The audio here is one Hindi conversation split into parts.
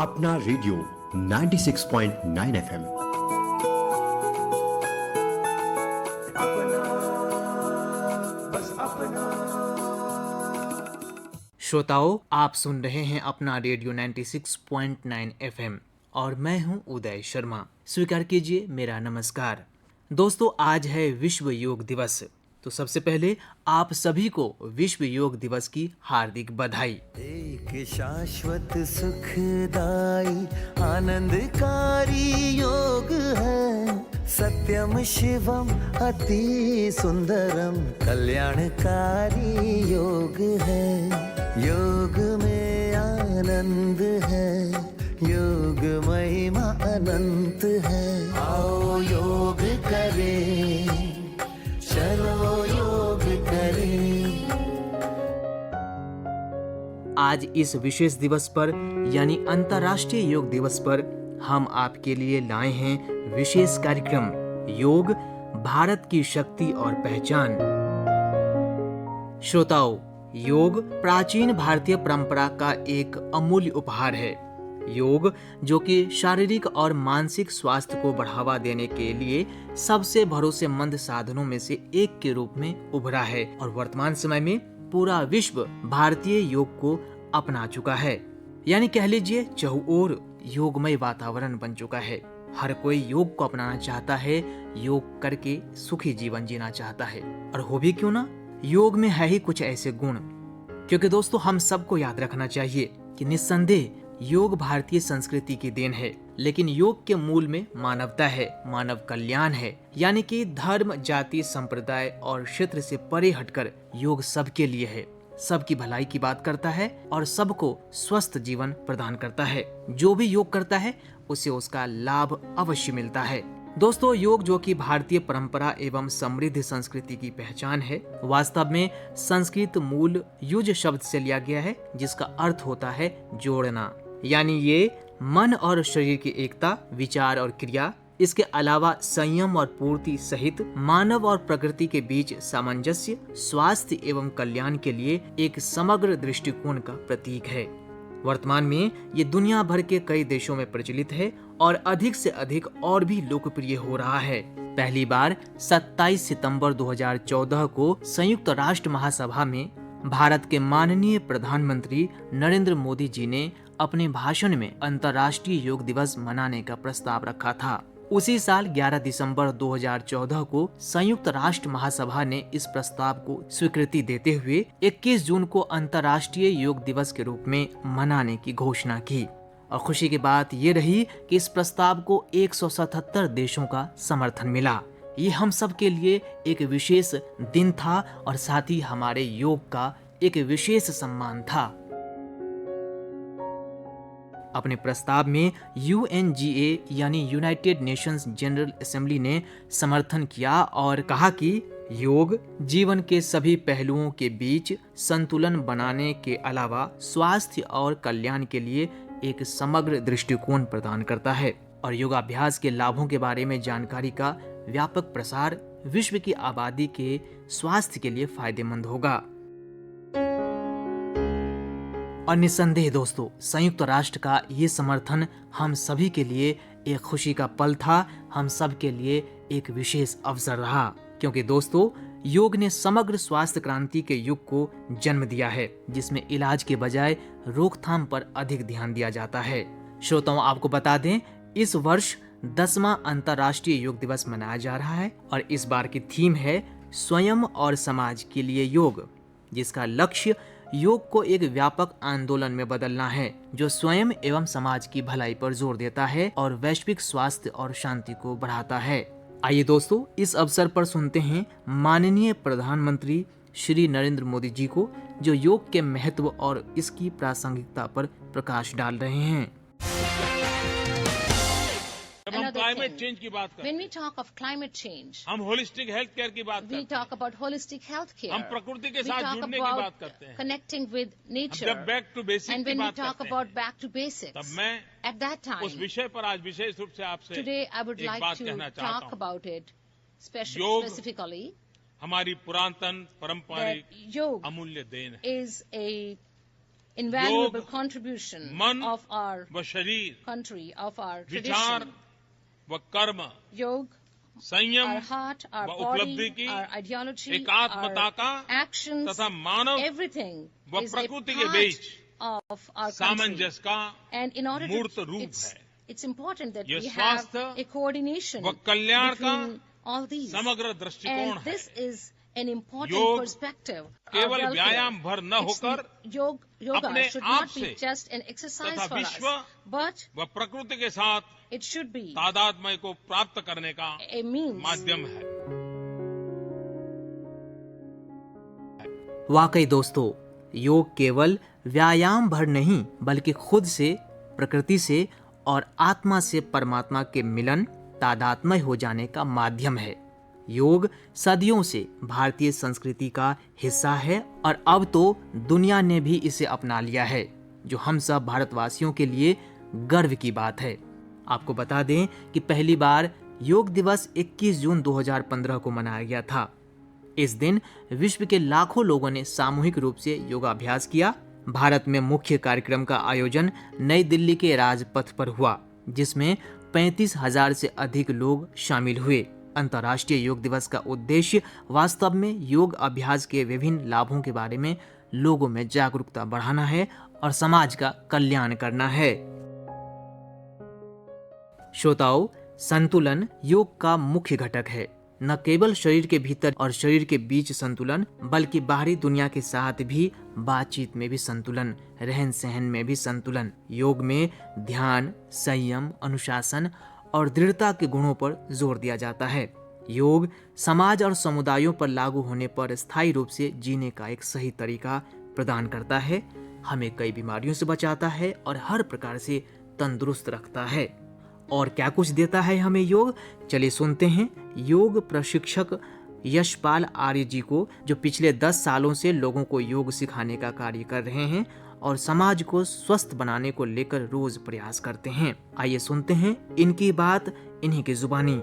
अपना रेडियो 96.9 FM। श्रोताओं, आप सुन रहे हैं अपना रेडियो 96.9 FM और मैं हूं उदय शर्मा। स्वीकार कीजिए मेरा नमस्कार। दोस्तों, आज है विश्व योग दिवस। तो सबसे पहले आप सभी को विश्व योग दिवस की हार्दिक बधाई। एक शाश्वत सुखदाई आनंदकारी योग है, सत्यम शिवम अति सुंदरम कल्याणकारी योग है। योग में आनंद है, योग महिमा अनंत है। आओ योग करें, चलो योग करें। आज इस विशेष दिवस पर यानी अंतर्राष्ट्रीय योग दिवस पर हम आपके लिए लाए हैं विशेष कार्यक्रम योग, भारत की शक्ति और पहचान। श्रोताओं, योग प्राचीन भारतीय परंपरा का एक अमूल्य उपहार है। योग जो कि शारीरिक और मानसिक स्वास्थ्य को बढ़ावा देने के लिए सबसे भरोसेमंद साधनों में से एक के रूप में उभरा है और वर्तमान समय में पूरा विश्व भारतीय योग को अपना चुका है। यानी कह लीजिए चहुओर योगमय वातावरण बन चुका है। हर कोई योग को अपनाना चाहता है, योग करके सुखी जीवन जीना चाहता है। और हो भी क्यों ना, योग में है ही कुछ ऐसे गुण। क्योंकि दोस्तों, हम सबको याद रखना चाहिए कि निस्संदेह योग भारतीय संस्कृति की देन है, लेकिन योग के मूल में मानवता है, मानव कल्याण है। यानी कि धर्म, जाति, संप्रदाय और क्षेत्र से परे हटकर योग सबके लिए है, सबकी भलाई की बात करता है और सबको स्वस्थ जीवन प्रदान करता है। जो भी योग करता है उसे उसका लाभ अवश्य मिलता है। दोस्तों, योग जो कि भारतीय परंपरा एवं समृद्ध संस्कृति की पहचान है, वास्तव में संस्कृत मूल युज शब्द से लिया गया है, जिसका अर्थ होता है जोड़ना। यानी ये मन और शरीर की एकता, विचार और क्रिया, इसके अलावा संयम और पूर्ति सहित मानव और प्रकृति के बीच सामंजस्य, स्वास्थ्य एवं कल्याण के लिए एक समग्र दृष्टिकोण का प्रतीक है। वर्तमान में ये दुनिया भर के कई देशों में प्रचलित है और अधिक से अधिक और भी लोकप्रिय हो रहा है। पहली बार 27 सितंबर 2014 को संयुक्त राष्ट्र महासभा में भारत के माननीय प्रधानमंत्री नरेंद्र मोदी जी ने अपने भाषण में अंतर्राष्ट्रीय योग दिवस मनाने का प्रस्ताव रखा था। उसी साल 11 दिसंबर 2014 को संयुक्त राष्ट्र महासभा ने इस प्रस्ताव को स्वीकृति देते हुए 21 जून को अंतर्राष्ट्रीय योग दिवस के रूप में मनाने की घोषणा की। और खुशी की बात ये रही कि इस प्रस्ताव को 177 देशों का समर्थन मिला। ये हम सब के लिए एक विशेष दिन था और साथ ही हमारे योग का एक विशेष सम्मान था। अपने प्रस्ताव में UNGA यानी यूनाइटेड नेशंस जनरल असेंबली ने समर्थन किया और कहा कि योग जीवन के सभी पहलुओं के बीच संतुलन बनाने के अलावा स्वास्थ्य और कल्याण के लिए एक समग्र दृष्टिकोण प्रदान करता है और योगाभ्यास के लाभों के बारे में जानकारी का व्यापक प्रसार विश्व की आबादी के स्वास्थ्य के लिए फायदेमंद होगा। और निस्संदेह दोस्तों, संयुक्त राष्ट्र का ये समर्थन हम सभी के लिए एक खुशी का पल था, हम सब के लिए एक विशेष अवसर रहा। क्योंकि दोस्तों, योग ने समग्र स्वास्थ्य क्रांति के युग को जन्म दिया है, जिसमें इलाज के बजाय रोकथाम पर अधिक ध्यान दिया जाता है। श्रोताओं, आपको बता दें, इस वर्ष 10वां अंतर्राष्ट्रीय योग दिवस मनाया जा रहा है और इस बार की थीम है स्वयं और समाज के लिए योग, जिसका लक्ष्य योग को एक व्यापक आंदोलन में बदलना है, जो स्वयं एवं समाज की भलाई पर जोर देता है और वैश्विक स्वास्थ्य और शांति को बढ़ाता है। आइए दोस्तों, इस अवसर पर सुनते हैं माननीय प्रधानमंत्री श्री नरेंद्र मोदी जी को, जो योग के महत्व और इसकी प्रासंगिकता पर प्रकाश डाल रहे हैं। जब हम क्लाइमेट चेंज की बात करते हैं, When we talk of climate change, हम होलिस्टिक हेल्थ केयर की बात we करते हैं, talk about holistic health care. हम प्रकृति के We साथ talk जुड़ने की about बात करते हैं। connecting with nature. जब बैक टू बेसिक And की when we बात talk करते about हैं, back to basics, तब मैं at that time, उस विषय पर आज विशेष रूप से आपसे today I would एक like बात to कहना चाहता talk हूँ। about it योग specifically हमारी पुरातन that पारंपरिक yoga अमूल्य देन है। is a invaluable योग contribution मन of our व शरीर, country, of our विचार tradition. व कर्म, Yoga, संयम our heart, our व उपलब्धि body, की, our ideology, एकात्मता का our actions, तथा मानव everything व is a प्रकृति के part beach of our country. सामंजस्य का And in order मूर्त to, रूप it's, है। it's important that ये we have स्वास्थ्य a coordination व कल्याण का between all these. समग्र दृष्टिकोण And है। this is an important योग perspective. केवल Our welfare. व्यायाम भर न It's होकर yoga अपने should आप not be से just an exercise तथा for us, विश्व but व प्रकृति के साथ it should be तादात्म्य को प्राप्त करने का a means. माध्यम है। वाकई दोस्तों, योग केवल व्यायाम भर नहीं बल्कि खुद से, प्रकृति से और आत्मा से परमात्मा के मिलन, तादात्म्य हो जाने का माध्यम है। योग सदियों से भारतीय संस्कृति का हिस्सा है और अब तो दुनिया ने भी इसे अपना लिया है, जो हम सब भारतवासियों के लिए गर्व की बात है। आपको बता दें कि पहली बार योग दिवस 21 जून 2015 को मनाया गया था। इस दिन विश्व के लाखों लोगों ने सामूहिक रूप से योगाभ्यास किया। भारत में मुख्य कार्यक्रम का आयोजन नई दिल्ली के राजपथ पर हुआ, जिसमें 35,000 से अधिक लोग शामिल हुए। अंतर्राष्ट्रीय योग दिवस का उद्देश्य वास्तव में योग अभ्यास के विभिन्न लाभों के बारे में लोगों में जागरूकता बढ़ाना है और समाज का कल्याण करना है। श्रोताओं, संतुलन योग का मुख्य घटक है। न केवल शरीर के भीतर और शरीर के बीच संतुलन, बल्कि बाहरी दुनिया के साथ भी बातचीत में भी संतुलन, रहन सहन में भी संतुलन। योग में ध्यान, संयम, अनुशासन और दृढ़ता के गुणों पर जोर दिया जाता है। योग समाज और समुदायों पर लागू होने पर स्थायी रूप से जीने का एक सही तरीका प्रदान करता है, हमें कई बीमारियों से बचाता है और हर प्रकार से तंदुरुस्त रखता है। और क्या कुछ देता है हमें योग, चलिए सुनते हैं योग प्रशिक्षक यशपाल आर्य जी को, जो पिछले 10 सालों से लोगों को योग सिखाने का कार्य कर रहे हैं और समाज को स्वस्थ बनाने को लेकर रोज प्रयास करते हैं। आइए सुनते हैं इनकी बात इन्हीं की जुबानी।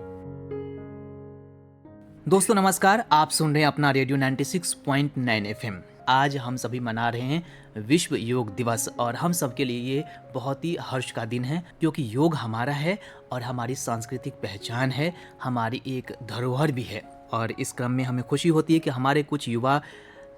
दोस्तों नमस्कार, आप सुन रहे हैं अपना रेडियो 96.9 FM। आज हम सभी मना रहे हैं विश्व योग दिवस और हम सबके लिए ये बहुत ही हर्ष का दिन है, क्योंकि योग हमारा है और हमारी सांस्कृतिक पहचान है, हमारी एक धरोहर भी है। और इस क्रम में हमें खुशी होती है कि हमारे कुछ युवा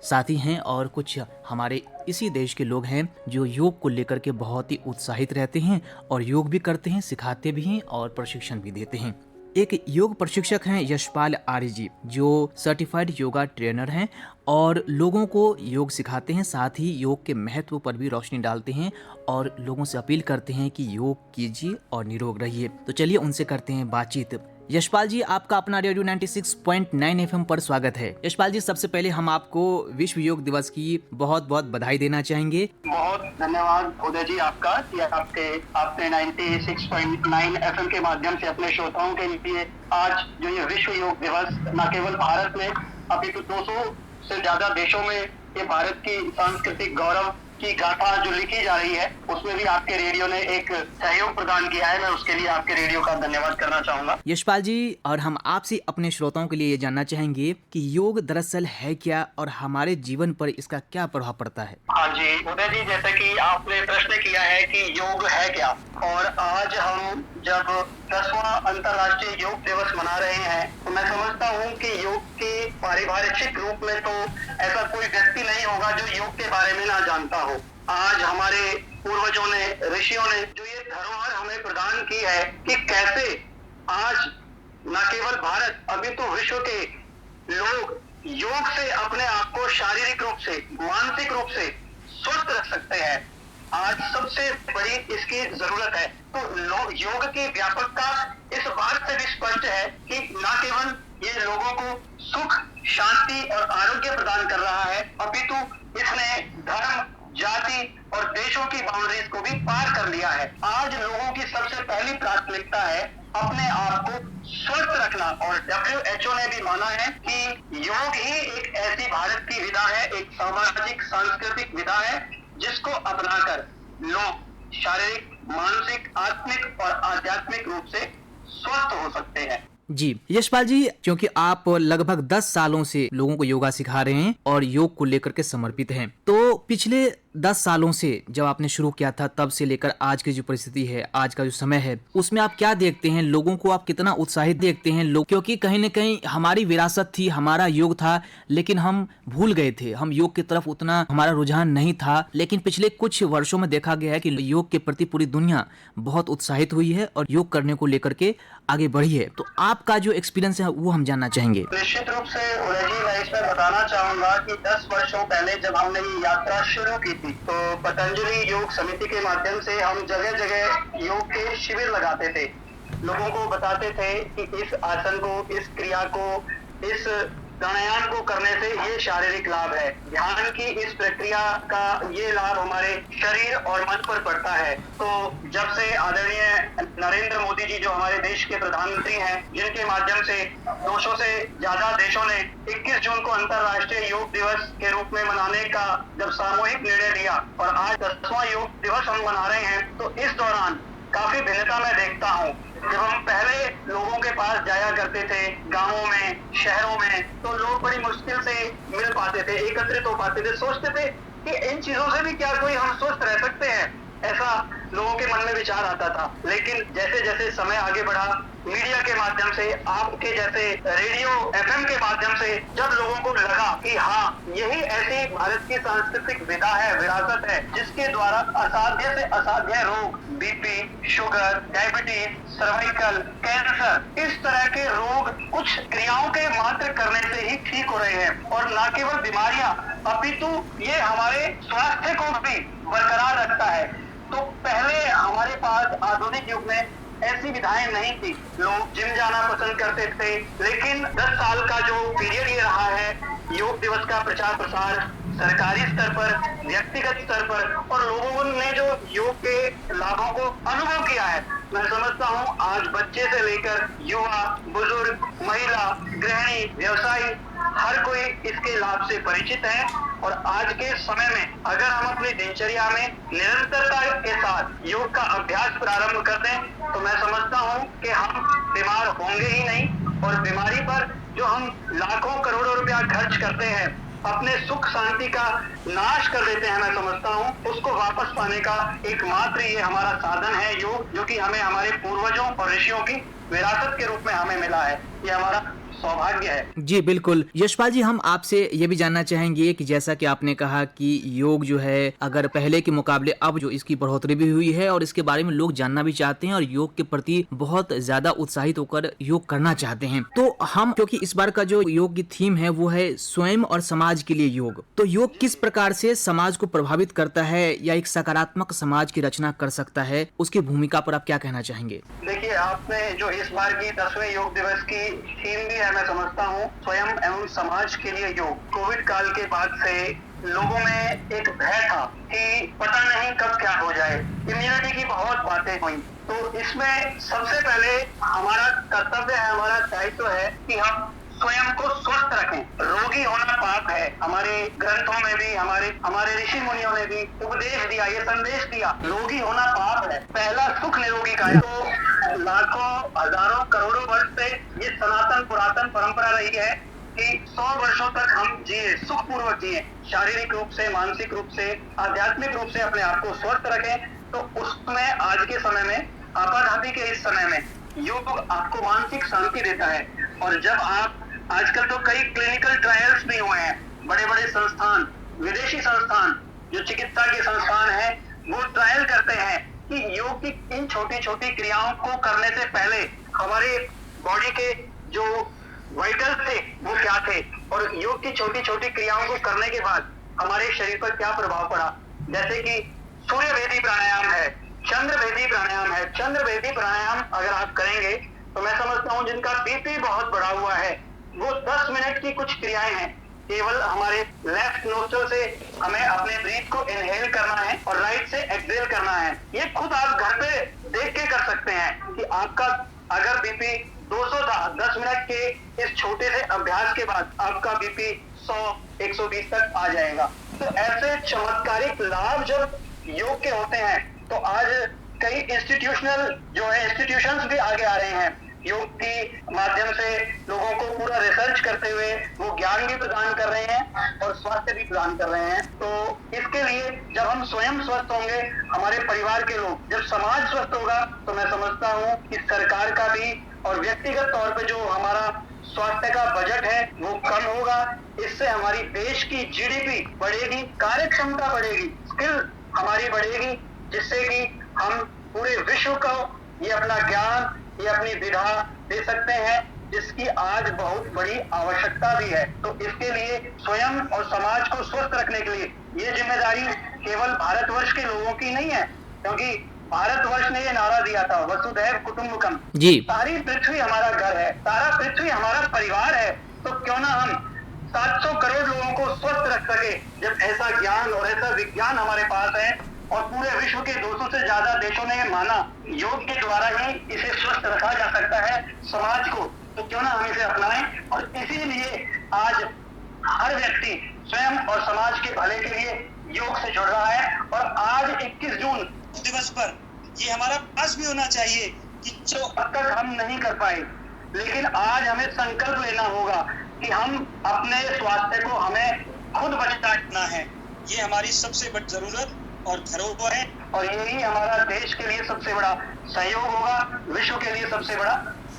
साथी हैं और कुछ हमारे इसी देश के लोग हैं जो योग को लेकर के बहुत ही उत्साहित रहते हैं और योग भी करते हैं, सिखाते भी हैं और प्रशिक्षण भी देते हैं। एक योग प्रशिक्षक हैं यशपाल आर्य जी, जो सर्टिफाइड योगा ट्रेनर हैं और लोगों को योग सिखाते हैं, साथ ही योग के महत्व पर भी रोशनी डालते हैं और लोगों से अपील करते हैं कि योग कीजिए और निरोग रहिए। तो चलिए उनसे करते हैं बातचीत। यशपाल जी, आपका अपना रेडियो 96.9 FM पर स्वागत है। यशपाल जी, सबसे पहले हम आपको विश्व योग दिवस की बहुत बहुत बधाई देना चाहेंगे। बहुत धन्यवाद उदय जी आपका कि आपने 96.9 FM के माध्यम से अपने श्रोताओं के लिए आज जो ये विश्व योग दिवस न केवल भारत में अपितु 200 से ज्यादा देशों में ये भारत की सांस्कृतिक गौरव की गाथा जो लिखी जा रही है, उसमें भी आपके रेडियो ने एक सहयोग प्रदान किया है। मैं उसके लिए आपके रेडियो का धन्यवाद करना चाहूंगा। यशपाल जी, और हम आपसे अपने श्रोताओं के लिए ये जानना चाहेंगे कि योग दरअसल है क्या और हमारे जीवन पर इसका क्या प्रभाव पड़ता है। हाँ जी उदय जी, जैसे कि आपने प्रश्न किया है कि योग है क्या, और आज हम जब 10वां अंतर्राष्ट्रीय योग दिवस मना रहे हैं, तो मैं समझता हूँ कि योग के पारिभाषिक रूप में तो ऐसा कोई व्यक्ति नहीं होगा जो योग के बारे में ना जानता हो। आज हमारे पूर्वजों ने, ऋषियों ने जो ये धरोहर हमें प्रदान की है कि कैसे आज न केवल भारत, अभी तो विश्व के लोग योग से अपने आप को शारीरिक रूप से, मानसिक रूप से स्वस्थ रख सकते हैं। आज सबसे बड़ी इसकी जरूरत है। तो योग की व्यापकता इस बात से भी स्पष्ट है कि न केवल ये लोगों को सुख, शांति और आरोग्य प्रदान कर रहा है, अपितु इसने धर्म, जाति और देशों की बाउंड्रीज को भी पार कर लिया है। आज लोगों की सबसे पहली प्राथमिकता है अपने आप को स्वस्थ रखना, और WHO ने भी माना है कि योग ही एक ऐसी भारत की विधा है, एक सामाजिक सांस्कृतिक विधा है जिसको अपनाकर लोग शारीरिक, मानसिक, आत्मिक और आध्यात्मिक रूप से स्वस्थ हो सकते हैं। जी यशपाल जी, क्योंकि आप लगभग 10 सालों से लोगों को योगा सिखा रहे हैं और योग को लेकर के समर्पित हैं, तो पिछले 10 सालों से जब आपने शुरू किया था तब से लेकर आज की जो परिस्थिति है, आज का जो समय है, उसमें आप क्या देखते हैं? लोगों को आप कितना उत्साहित देखते हैं? लोग, क्योंकि कहीं न कहीं हमारी विरासत थी, हमारा योग था, लेकिन हम भूल गए थे। हम योग की तरफ उतना हमारा रुझान नहीं था। लेकिन पिछले कुछ वर्षों में देखा गया है कि योग के प्रति पूरी दुनिया बहुत उत्साहित हुई है और योग करने को लेकर के आगे बढ़ी है। तो आपका जो एक्सपीरियंस है वो हम जानना चाहेंगे। निश्चित रूप से उदय जी, मैं इसमें बताना चाहूंगा कि 10 वर्षों पहले जब हमने ये यात्रा शुरू की थी तो पतंजलि योग समिति के माध्यम से हम जगह जगह योग के शिविर लगाते थे। लोगों को बताते थे कि इस आसन को, इस क्रिया को, इस प्राणायाम को करने से ये शारीरिक लाभ है। ध्यान की इस प्रक्रिया का ये लाभ हमारे शरीर और मन पर पड़ता है। तो जब से आदरणीय नरेंद्र मोदी जी जो हमारे देश के प्रधानमंत्री हैं, जिनके माध्यम से 200 से ज्यादा देशों ने 21 जून को अंतर्राष्ट्रीय योग दिवस के रूप में मनाने का जब सामूहिक निर्णय लिया और आज 10वां योग दिवस हम मना रहे हैं, तो इस दौरान काफी भिन्नता मैं देखता हूँ। जब हम पहले लोगों के पास जाया करते थे, गांवों में, शहरों में, तो लोग बड़ी मुश्किल से मिल पाते थे, एकत्रित हो पाते थे। सोचते थे कि इन चीजों से भी क्या कोई हम स्वस्थ रह सकते हैं, ऐसा लोगों के मन में विचार आता था। लेकिन जैसे जैसे समय आगे बढ़ा, मीडिया के माध्यम से, आपके जैसे रेडियो FM के माध्यम से जब लोगों को लगा कि हाँ, यही ऐसी भारत की सांस्कृतिक विधा है, विरासत है, जिसके द्वारा असाध्य से असाध्य रोग, BP, sugar, diabetes, cervical, cancer, इस तरह के रोग कुछ क्रियाओं के मात्र करने से ही ठीक हो रहे हैं। और न केवल बीमारियां, अपितु ये हमारे स्वास्थ्य को भी बरकरार रखता है। तो पहले हमारे पास आधुनिक युग में ऐसी विधाएं नहीं थी। लोग जिम जाना पसंद करते थे, लेकिन 10 साल का जो पीरियड ये रहा है योग दिवस का प्रचार प्रसार सरकारी स्तर पर, व्यक्तिगत स्तर पर, और लोगों ने जो योग के लाभों को अनुभव किया है, मैं समझता हूँ आज बच्चे से लेकर युवा, बुजुर्ग, महिला, गृहिणी, व्यवसायी, हर कोई इसके लाभ से परिचित है। और आज के समय में अगर हम अपनी दिनचर्या में निरंतरता के साथ योग का अभ्यास प्रारंभ कर दें तो मैं समझता हूँ कि हम बीमार होंगे ही नहीं। और बीमारी पर जो हम लाखों करोड़ों रुपया खर्च करते हैं, अपने सुख शांति का नाश कर देते हैं, मैं समझता हूँ उसको वापस पाने का एकमात्र ये हमारा साधन है योग, जो कि हमें हमारे पूर्वजों और ऋषियों की विरासत के रूप में हमें मिला है। ये हमारा सौभाग्य है। जी बिल्कुल। यशपाल जी, हम आपसे ये भी जानना चाहेंगे कि जैसा कि आपने कहा कि योग जो है अगर पहले के मुकाबले अब जो इसकी बढ़ोतरी भी हुई है और इसके बारे में लोग जानना भी चाहते हैं और योग के प्रति बहुत ज्यादा उत्साहित होकर योग करना चाहते हैं, तो हम, क्योंकि इस बार का जो योग की थीम है वो है स्वयं और समाज के लिए योग, तो योग किस प्रकार से समाज को प्रभावित करता है या एक सकारात्मक समाज की रचना कर सकता है, उसकी भूमिका पर आप क्या कहना चाहेंगे? देखिए, आपने जो इस बार की 10वें योग दिवस की थीम भी है, मैं समझता हूँ स्वयं एवं समाज के लिए योग। कोविड काल के बाद से लोगों में एक भय था कि पता नहीं कब क्या हो जाए, इम्यूनिटी की बहुत बातें हुई। तो इसमें सबसे पहले हमारा कर्तव्य है, हमारा दायित्व है कि हम स्वयं को स्वस्थ रखें। रोगी होना पाप है। हमारे ग्रंथों में भी, हमारे ऋषि मुनियों ने भी उपदेश दिया, ये संदेश दिया, रोगी होना पाप है। पहला सुख निरोगी काया। तो लाखों, हजारों, करोड़ों वर्ष से ये सनातन पुरातन परंपरा रही है कि 100 वर्षों तक हम जिए, सुखपूर्वक जिए, शारीरिक रूप से, मानसिक रूप से, आध्यात्मिक रूप से अपने आप को स्वस्थ रखें। तो उसमें आज के समय में, आपाधापी के इस समय में योग आपको मानसिक शांति देता है। और जब आप, आजकल तो कई क्लिनिकल ट्रायल्स भी हुए हैं, बड़े बड़े संस्थान, विदेशी संस्थान, जो चिकित्सा के संस्थान हैं, वो ट्रायल करते हैं कि योग की इन छोटी छोटी क्रियाओं को करने से पहले हमारे बॉडी के जो वाइटल्स थे वो क्या थे, और योग की छोटी छोटी क्रियाओं को करने के बाद हमारे शरीर पर क्या प्रभाव पड़ा। जैसे कि सूर्यभेदी प्राणायाम है, चंद्रभेदी प्राणायाम है। चंद्रभेदी प्राणायाम अगर आप करेंगे तो मैं समझता हूँ जिनका BP बहुत बढ़ा हुआ है, वो 10 मिनट की कुछ क्रियाएं हैं। केवल हमारे लेफ्ट नोस्ट्रल से हमें अपने ब्रीथ को इनहेल करना है और राइट से एक्सहेल करना है। ये खुद आप घर पे देख के कर सकते हैं कि आपका अगर BP 200 था, 10 मिनट के इस छोटे से अभ्यास के बाद आपका BP 100-120 तक आ जाएगा। तो ऐसे चमत्कारिक लाभ जब योग के होते हैं तो आज कई इंस्टीट्यूशंस भी आगे आ रहे हैं। योग के माध्यम से लोगों को पूरा रिसर्च करते हुए वो ज्ञान भी प्रदान कर रहे हैं और स्वास्थ्य भी प्रदान कर रहे हैं। तो इसके लिए जब हम स्वयं स्वस्थ होंगे, हमारे परिवार के लोग, जब समाज स्वस्थ होगा, तो मैं समझता हूँ कि सरकार का भी और व्यक्तिगत तौर पे जो हमारा स्वास्थ्य का बजट है वो कम होगा। इससे हमारी देश की जीडीपी बढ़ेगी, कार्य क्षमता बढ़ेगी, स्किल हमारी बढ़ेगी, जिससे कि हम पूरे विश्व को ये अपना ज्ञान, ये अपनी विधा दे सकते हैं, जिसकी आज बहुत बड़ी आवश्यकता भी है। तो इसके लिए स्वयं और समाज को स्वस्थ रखने के लिए ये जिम्मेदारी केवल भारतवर्ष के लोगों की नहीं है, क्योंकि भारतवर्ष ने ये नारा दिया था, वसुधैव कुटुंबकम। जी। सारी पृथ्वी हमारा घर है, सारा पृथ्वी हमारा परिवार है। तो क्यों ना हम 700 करोड़ लोगों को स्वस्थ रख सके, जब ऐसा ज्ञान और ऐसा विज्ञान हमारे पास है और पूरे विश्व के 200 से ज्यादा देशों ने माना योग के द्वारा ही इसे स्वस्थ रखा जा सकता है समाज को। तो क्यों ना हम इसे अपनाएं। और इसीलिए आज हर व्यक्ति स्वयं और समाज के भले के लिए योग से जुड़ रहा है। और आज 21 जून दिवस पर ये हमारा प्रयास भी होना चाहिए कि जो अब तक हम नहीं कर पाए, लेकिन आज हमें संकल्प लेना होगा कि हम अपने स्वास्थ्य को हमें खुद बचाना है। ये हमारी सबसे बड़ी जरूरत और धरोहर है, और यही हमारा देश के लिए सबसे बड़ा सहयोग होगा, विश्व के लिए सबसे बड़ा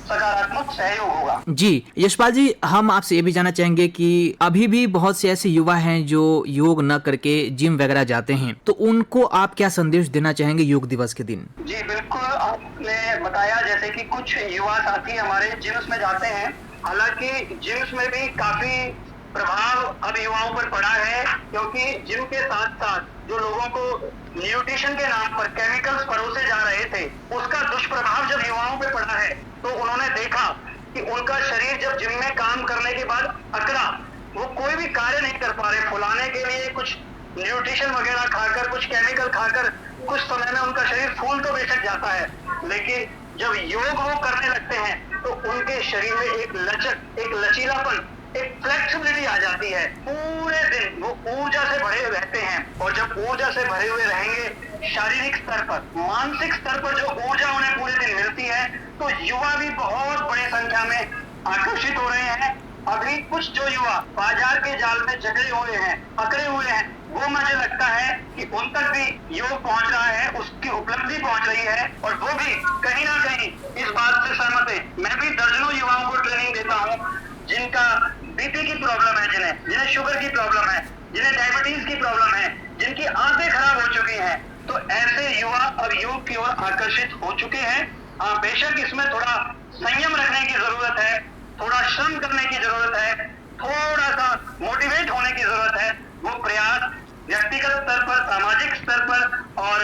सकारात्मक सहयोग होगा। जी यशपाल जी, हम आपसे ये भी जानना चाहेंगे कि अभी भी बहुत से ऐसे युवा हैं जो योग न करके जिम वगैरह जाते हैं, तो उनको आप क्या संदेश देना चाहेंगे योग दिवस के दिन? जी बिल्कुल, आपने बताया जैसे कि कुछ युवा साथी हमारे जिम्स में जाते हैं। हालांकि जिम्स में भी काफी प्रभाव अब युवाओं पर पड़ा है, क्योंकि जिम के साथ साथ जो लोगों को न्यूट्रिशन के नाम पर केमिकल्स परोसे जा रहे थे, उसका दुष्प्रभाव जब युवाओं पे पड़ा है, तो उन्होंने देखा कि उनका शरीर जब जिम में काम करने के बाद अकड़ा, वो कोई भी कार्य नहीं कर पा रहे। फुलाने के लिए कुछ न्यूट्रिशन वगैरह खाकर, कुछ केमिकल खाकर कुछ समय में उनका शरीर फूल तो बेशक जाता है, लेकिन जब योग वो करने लगते हैं तो उनके शरीर में एक लचक, एक लचीलापन, एक फ्लेक्सिबिलिटी आ जाती है। पूरे दिन वो ऊर्जा से भरे रहते हैं, और जब ऊर्जा से भरे हुए रहेंगे, शारीरिक स्तर पर, मानसिक स्तर पर जो ऊर्जा उन्हें पूरे दिन मिलती है, तो युवा भी बहुत बड़ी संख्या में आकर्षित हो रहे हैं। अभी कुछ जो युवा बाजार के जाल में जकड़े हुए हैं, अकड़े हुए हैं, वो मुझे लगता है कि उन तक भी योग पहुंच रहा है, उसकी उपलब्धि पहुंच रही है, और वो भी कहीं ना कहीं इस बात से सहमत है। मैं भी दर्जनों युवाओं को ट्रेनिंग देता हूँ जिनका बीपी की प्रॉब्लम है, जिन्हें शुगर की प्रॉब्लम है, जिन्हें डायबिटीज की प्रॉब्लम है, जिनकी आंतें खराब हो चुकी हैं। तो ऐसे युवा अब योग की ओर आकर्षित हो चुके हैं। हाँ, बेशक इसमें थोड़ा संयम रखने की जरूरत है, थोड़ा श्रम करने की जरूरत है, थोड़ा सा मोटिवेट होने की जरूरत है। वो प्रयास व्यक्तिगत स्तर पर, सामाजिक स्तर पर और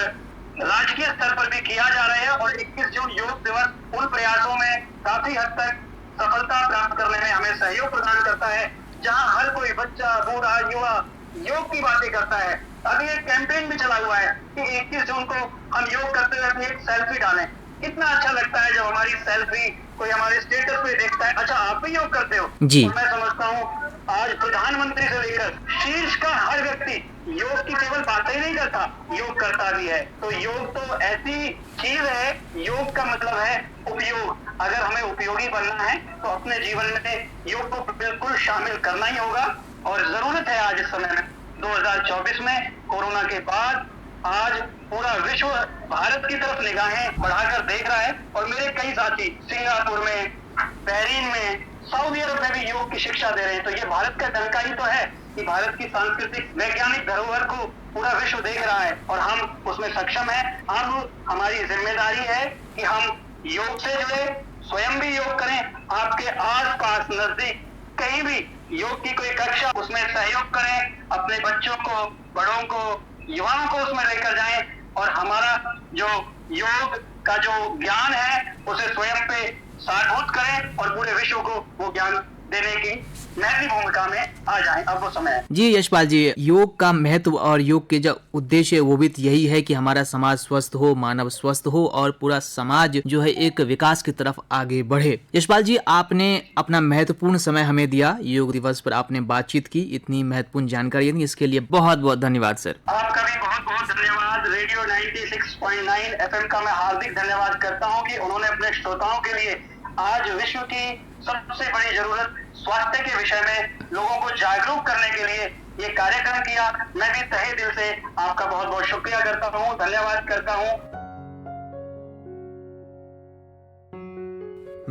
राजकीय स्तर पर भी किया जा रहा है, और 21 जून योग दिवस उन प्रयासों में काफी हद तक सफलता प्राप्त करने में हमें सहयोग प्रदान करता है, जहां हर कोई बच्चा, बूढ़ा, युवा योग की बातें करता है। अभी एक कैंपेन भी चला हुआ है कि 21 जून को हम योग करते हुए अपनी एक सेल्फी डालें। कितना अच्छा लगता है जब हमारी सेल्फी कोई हमारे स्टेटस पे देखता है, अच्छा आप भी योग करते हो। जी। तो मैं समझता हूँ आज प्रधानमंत्री से लेकर शीर्ष का हर व्यक्ति योग की केवल बातें ही नहीं करता, योग करता भी है। तो योग तो ऐसी चीज है, योग का मतलब है उपयोग। अगर हमें उपयोगी बनना है तो अपने जीवन में योग को बिल्कुल शामिल करना ही होगा, और जरूरत है आज इस समय में 2024 में कोरोना के बाद आज पूरा विश्व भारत की तरफ निगाहें बढ़ाकर देख रहा है। और मेरे कई साथी सिंगापुर में, बहरीन में, सऊदी अरब में भी योग की शिक्षा दे रहे हैं। तो ये भारत का डंका ही तो है कि भारत की सांस्कृतिक वैज्ञानिक धरोहर को पूरा विश्व देख रहा है, और हम उसमें सक्षम हैं। अब हमारी जिम्मेदारी है कि हम योग से जुड़े, स्वयं भी योग करें, आपके आस पास नजदीक कहीं भी योग की कोई कक्षा, उसमें सहयोग करें, अपने बच्चों को, बड़ों को, युवाओं को उसमें लेकर जाएं, और हमारा जो योग का जो ज्ञान है उसे स्वयं पे साधूत करें, और पूरे विश्व को वो ज्ञान देने की महत्वपूर्ण भूमिका में आ जाएं। अब वो समय है। जी यशपाल जी, योग का महत्व और योग के जो उद्देश्य है वो भी यही है कि हमारा समाज स्वस्थ हो, मानव स्वस्थ हो, और पूरा समाज जो है एक विकास की तरफ आगे बढ़े। यशपाल जी, आपने अपना महत्वपूर्ण समय हमें दिया, योग दिवस पर आपने बातचीत की, इतनी महत्वपूर्ण जानकारी दी, इसके लिए बहुत बहुत धन्यवाद सर। आपका भी बहुत बहुत धन्यवाद। रेडियो 96.9 FM का मैं हार्दिक धन्यवाद करता हूं कि उन्होंने अपने श्रोताओं के लिए आज विश्व की सबसे बड़ी जरूरत स्वास्थ्य के विषय में लोगों को जागरूक करने के लिए ये कार्यक्रम किया। मैं भी तहे दिल से आपका बहुत बहुत शुक्रिया करता हूँ, धन्यवाद करता हूँ।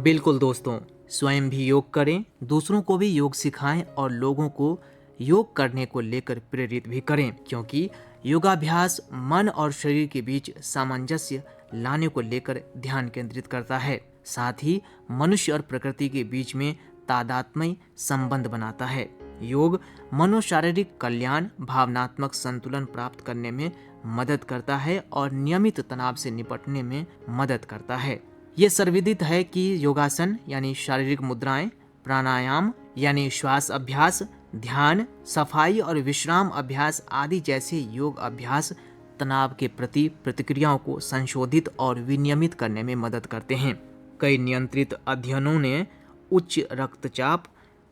बिल्कुल दोस्तों, स्वयं भी योग करें, दूसरों को भी योग सिखाएं और लोगों को योग करने को लेकर प्रेरित भी करें, क्योंकि योगाभ्यास मन और शरीर के बीच सामंजस्य लाने को लेकर ध्यान केंद्रित करता है। साथ ही मनुष्य और प्रकृति के बीच में तादात्म्य संबंध बनाता है। योग मनोशारीरिक कल्याण, भावनात्मक संतुलन प्राप्त करने में मदद करता है और नियमित तनाव से निपटने में मदद करता है। ये सर्वविदित है कि योगासन यानी शारीरिक मुद्राएं, प्राणायाम यानी श्वास अभ्यास, ध्यान, सफाई और विश्राम अभ्यास आदि जैसे योग अभ्यास तनाव के प्रति प्रतिक्रियाओं को संशोधित और विनियमित करने में मदद करते हैं। कई नियंत्रित अध्ययनों ने उच्च रक्तचाप,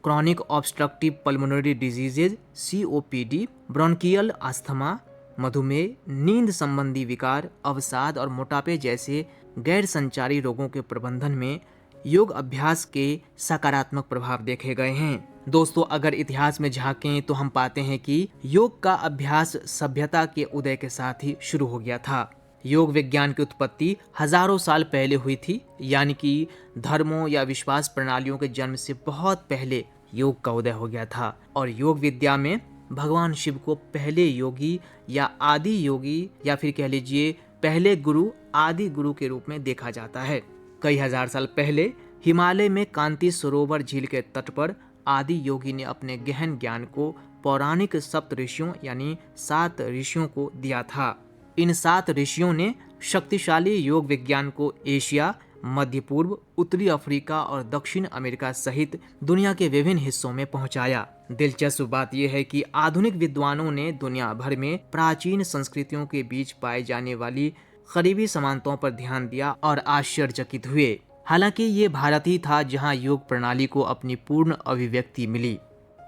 chronic obstructive pulmonary diseases COPD, bronchial asthma, मधुमेह, नींद संबंधी विकार, अवसाद और मोटापे जैसे गैर संचारी रोगों के प्रबंधन में योग अभ्यास के सकारात्मक प्रभाव देखे गए हैं। दोस्तों, अगर इतिहास में झांकें तो हम पाते हैं कि योग का अभ्यास सभ्यता के उदय के साथ ही शुरू हो गया था। योग विज्ञान की उत्पत्ति हजारों साल पहले हुई थी, यानी कि धर्मों या विश्वास प्रणालियों के जन्म से बहुत पहले योग का उदय हो गया था। और योग विद्या में भगवान शिव को पहले योगी या आदि योगी या फिर कह लीजिए पहले गुरु, आदि गुरु के रूप में देखा जाता है। कई हजार साल पहले हिमालय में कांति सरोवर झील के तट पर आदि योगी ने अपने गहन ज्ञान को पौराणिक सप्त ऋषियों यानी 7 ऋषियों को दिया था। इन 7 ऋषियों ने शक्तिशाली योग विज्ञान को एशिया, मध्य पूर्व, उत्तरी अफ्रीका और दक्षिण अमेरिका सहित दुनिया के विभिन्न हिस्सों में पहुंचाया। दिलचस्प बात यह है कि आधुनिक विद्वानों ने दुनिया भर में प्राचीन संस्कृतियों के बीच पाए जाने वाली करीबी समानताओं पर ध्यान दिया और आश्चर्यचकित हुए। हालांकि ये भारत ही था जहां योग प्रणाली को अपनी पूर्ण अभिव्यक्ति मिली।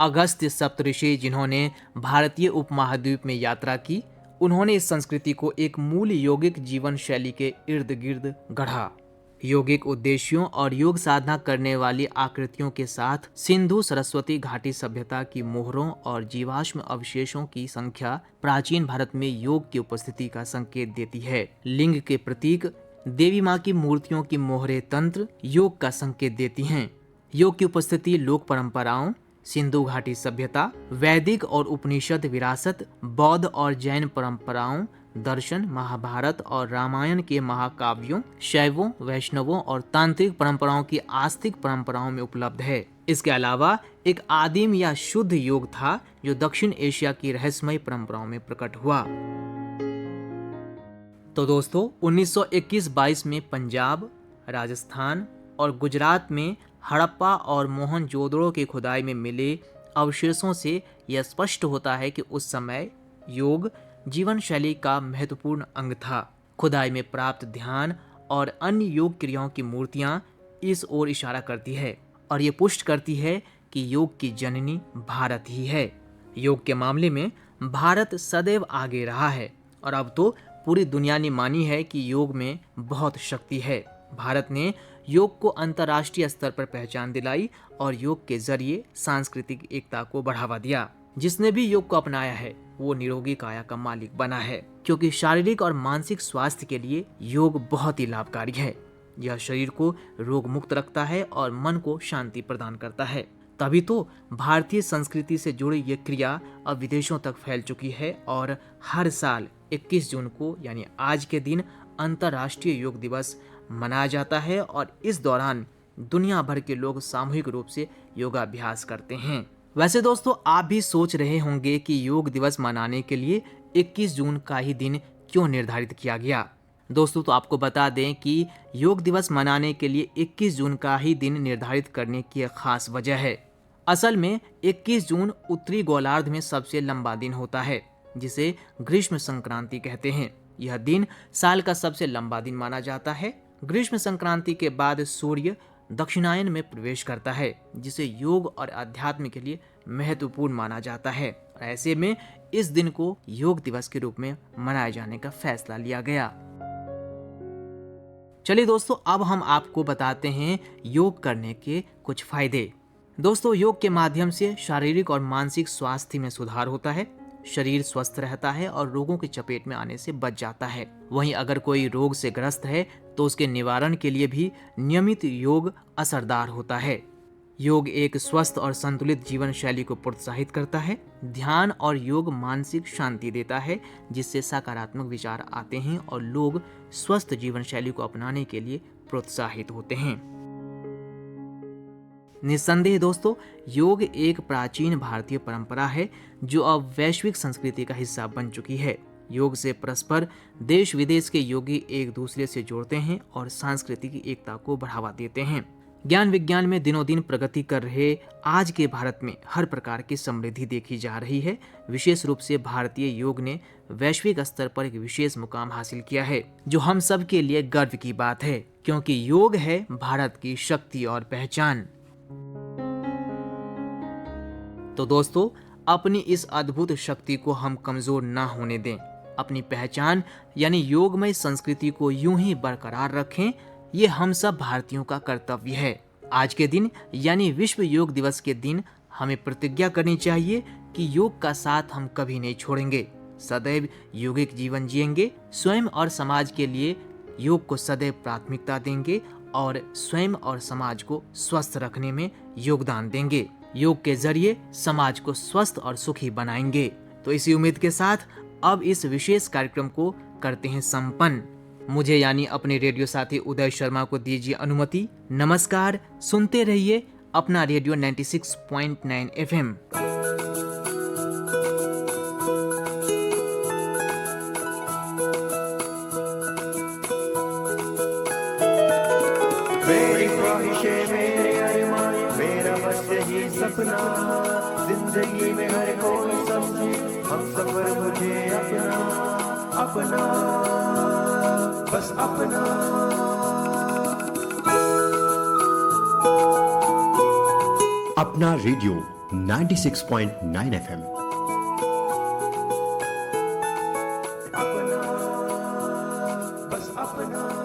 अगस्त्य सप्तऋषि, जिन्होंने भारतीय उपमहाद्वीप में यात्रा की, उन्होंने इस संस्कृति को एक मूल यौगिक जीवन शैली के इर्द गिर्द गढ़ा। यौगिक उद्देश्यों और योग साधना करने वाली आकृतियों के साथ सिंधु सरस्वती घाटी सभ्यता की मोहरों और जीवाश्म अवशेषों की संख्या प्राचीन भारत में योग की उपस्थिति का संकेत देती है। लिंग के प्रतीक, देवी माँ की मूर्तियों की मोहरे तंत्र योग का संकेत देती हैं। योग की उपस्थिति लोक परंपराओं, सिंधु घाटी सभ्यता, वैदिक और उपनिषद विरासत, बौद्ध और जैन परंपराओं, दर्शन, महाभारत और रामायण के महाकाव्यों, शैवों, वैष्णवों और तांत्रिक परंपराओं की आस्तिक परंपराओं में उपलब्ध है। इसके अलावा एक आदिम या शुद्ध योग था जो दक्षिण एशिया की रहस्यमय परंपराओं में प्रकट हुआ। तो दोस्तों, 1921-22 में पंजाब, राजस्थान और गुजरात में हड़प्पा और मोहनजोदड़ो की खुदाई में मिले अवशेषों से यह स्पष्ट होता है कि उस समय योग जीवन शैली का महत्वपूर्ण अंग था। खुदाई में प्राप्त ध्यान और अन्य योग क्रियाओं की मूर्तियां इस ओर इशारा करती है और ये पुष्ट करती है कि योग की जननी भारत ही है। योग के मामले में भारत सदैव आगे रहा है और अब तो पूरी दुनिया ने मानी है कि योग में बहुत शक्ति है। भारत ने योग को अंतर्राष्ट्रीय स्तर पर पहचान दिलाई और योग के जरिए सांस्कृतिक एकता को बढ़ावा दिया। जिसने भी योग को अपनाया है वो निरोगी काया का मालिक बना है, क्योंकि शारीरिक और मानसिक स्वास्थ्य के लिए योग बहुत ही लाभकारी है। यह शरीर को रोग मुक्त रखता है और मन को शांति प्रदान करता है। तभी तो भारतीय संस्कृति से जुड़ी ये क्रिया अब विदेशों तक फैल चुकी है और हर साल 21 जून को यानी आज के दिन अंतर्राष्ट्रीय योग दिवस मनाया जाता है और इस दौरान दुनिया भर के लोग सामूहिक रूप से योगाभ्यास करते हैं। वैसे दोस्तों, आप भी सोच रहे होंगे कि योग दिवस मनाने के लिए 21 जून का ही दिन क्यों निर्धारित किया गया। दोस्तों, तो आपको बता दें कि योग दिवस मनाने के लिए 21 जून का ही दिन निर्धारित करने की एक खास वजह है। असल में 21 जून उत्तरी गोलार्ध में सबसे लंबा दिन होता है, जिसे ग्रीष्म संक्रांति कहते हैं। यह दिन साल का सबसे लंबा दिन माना जाता है। ग्रीष्म संक्रांति के बाद सूर्य दक्षिणायन में प्रवेश करता है, जिसे योग और अध्यात्म के लिए महत्वपूर्ण माना जाता है। ऐसे में इस दिन को योग दिवस के रूप में मनाए जाने का फैसला लिया गया। चलिए दोस्तों, अब हम आपको बताते हैं योग करने के कुछ फायदे। दोस्तों, योग के माध्यम से शारीरिक और मानसिक स्वास्थ्य में सुधार होता है, शरीर स्वस्थ रहता है और रोगों की चपेट में आने से बच जाता है। वहीं अगर कोई रोग से ग्रस्त है तो उसके निवारण के लिए भी नियमित योग असरदार होता है। योग एक स्वस्थ और संतुलित जीवन शैली को प्रोत्साहित करता है। ध्यान और योग मानसिक शांति देता है, जिससे सकारात्मक विचार आते हैं और लोग स्वस्थ जीवन शैली को अपनाने के लिए प्रोत्साहित होते हैं। निस्संदेह दोस्तों, योग एक प्राचीन भारतीय परंपरा है जो अब वैश्विक संस्कृति का हिस्सा बन चुकी है। योग से परस्पर देश विदेश के योगी एक दूसरे से जुड़ते हैं और सांस्कृतिक एकता को बढ़ावा देते हैं। ज्ञान विज्ञान में दिनों दिन प्रगति कर रहे आज के भारत में हर प्रकार की समृद्धि देखी जा रही है। विशेष रूप से भारतीय योग ने वैश्विक स्तर पर एक विशेष मुकाम हासिल किया है, जो हम सब के लिए गर्व की बात है, क्योंकि योग है भारत की शक्ति और पहचान। तो दोस्तों, अपनी इस अद्भुत शक्ति को हम कमजोर ना होने दें। अपनी पहचान यानी योगमय संस्कृति को यूं ही बरकरार रखें, ये हम सब भारतीयों का कर्तव्य है। आज के दिन यानी विश्व योग दिवस के दिन हमें प्रतिज्ञा करनी चाहिए कि योग का साथ हम कभी नहीं छोड़ेंगे, सदैव योगिक जीवन जिएंगे, स्वयं और समाज के लिए योग को सदैव प्राथमिकता देंगे और स्वयं और समाज को स्वस्थ रखने में योगदान देंगे। योग के जरिए समाज को स्वस्थ और सुखी बनाएंगे। तो इसी उम्मीद के साथ अब इस विशेष कार्यक्रम को करते हैं संपन्न। मुझे यानी अपने रेडियो साथी उदय शर्मा को दीजिए अनुमति। नमस्कार, सुनते रहिए अपना रेडियो 96.9 FM। मेरी ख्वाहिशें, मेरे अरमान, मेरा बस यही सपना, जिंदगी में हर कोई समझे हम सफर मुझे अपना अपना, बस अपना। अपना रेडियो 96.9 FM। अपना, बस अपना।